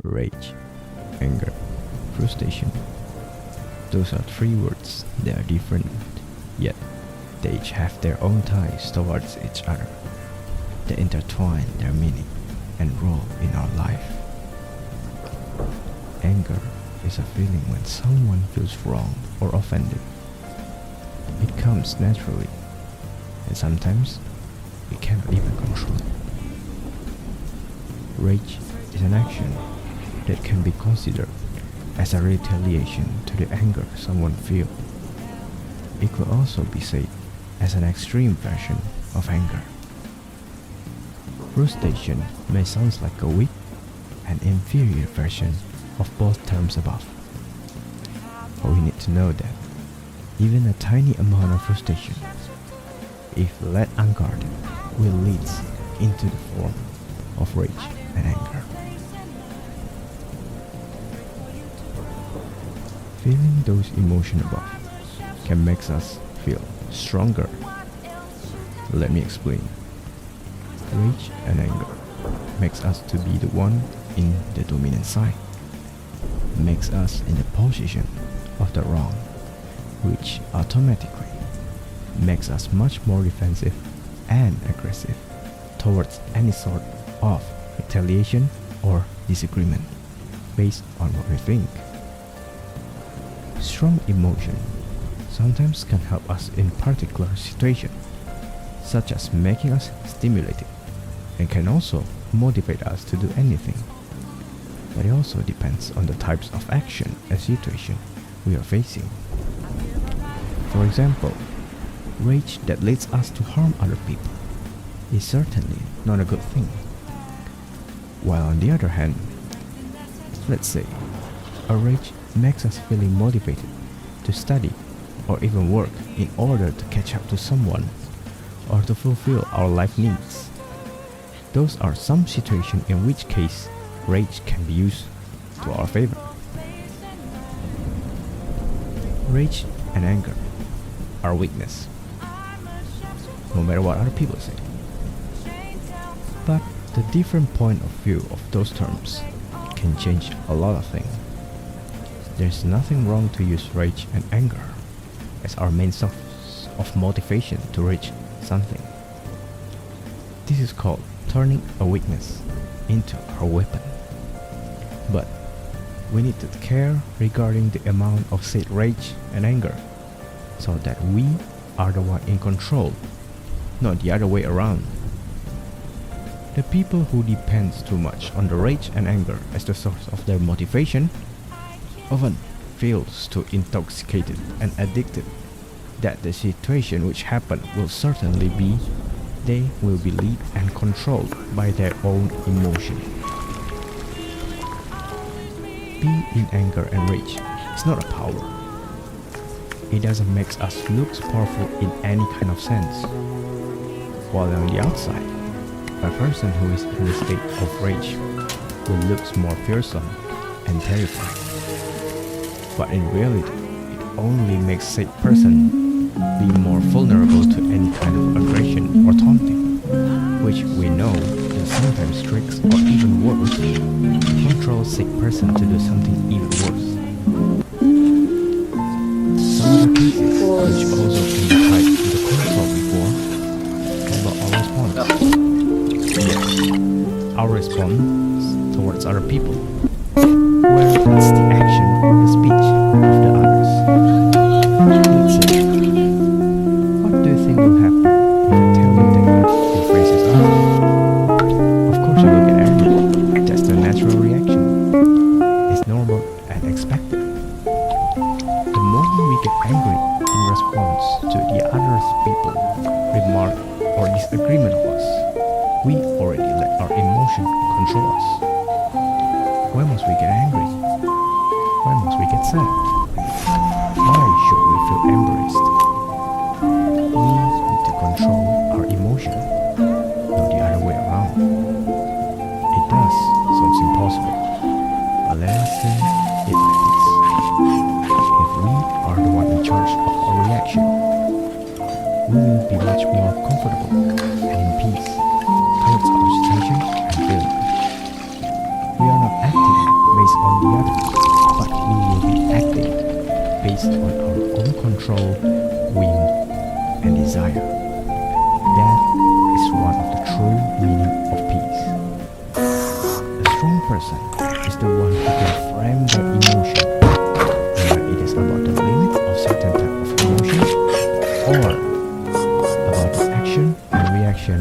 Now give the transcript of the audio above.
rage, anger, frustration. Those are three words that are different, yet they each have their own ties towards each other. They intertwine their meaning and role in our life. Anger is a feeling when someone feels wrong or offended. It comes naturally, and sometimes we cannot even control it. Rage is an action that can be considered as a retaliation to the anger someone feels. It could also be said as an extreme version of anger. Frustration may sound like a weak and inferior version of both terms above. But we need to know that even a tiny amount of frustration, if let unguarded, will lead into the form of rage and anger. Feeling those emotions above can make us feel stronger. Let me explain. Rage and anger makes us to be the one in the dominant side, makes us in the position of the wrong, which automatically makes us much more defensive and aggressive towards any sort of retaliation or disagreement based on what we think. Strong emotion sometimes can help us in particular situations, such as making us stimulated, and can also motivate us to do anything. But it also depends on the types of action and situation we are facing. For example, rage that leads us to harm other people is certainly not a good thing. While on the other hand, let's say, a rage makes us feeling motivated to study or even work in order to catch up to someone or to fulfill our life needs. Those are some situations in which case rage can be used to our favor. Rage and anger are weakness, no matter what other people say. But the different point of view of those terms can change a lot of things. There's nothing wrong to use rage and anger as our main source of motivation to reach something. This is called turning a weakness into our weapon. But we need to care regarding the amount of said rage and anger so that we are the one in control, not the other way around. The people who depends too much on the rage and anger as the source of their motivation often feels too intoxicated and addicted that the situation which happened will certainly be they will be led and controlled by their own emotion. Being in anger and rage is not a power. It doesn't make us look powerful in any kind of sense. While on the outside, a person who is in a state of rage will look more fearsome and terrifying. But in reality, it only makes said person be more vulnerable to any kind of aggression or taunting, which we know that sometimes tricks or even worse, control sick person to do something even worse. Some other cases, which also can be tied to the control before, about our response. Yes, our response towards other people, where it's the action or the speech of the others. Let's say, what do you think will happen if I tell you that your face is ugly? Of course you will get angry. That's the natural reaction. It's normal and expected. The moment we get angry in response to the other people's remark or disagreement of us, we already let our emotion control us. Why must we get angry? Why must we get sad? Why should we feel embarrassed? We need to control our emotion, not the other way around. It does sound impossible, but let us say it like this. If we are the one in charge of our reaction, we will be much more comfortable and in peace towards our situation and feeling. We are not acting control, wind, and desire. That is one of the true meaning of peace. A strong person is the one who can frame their emotion, whether it is about the limits of certain type of emotion or about the action and reaction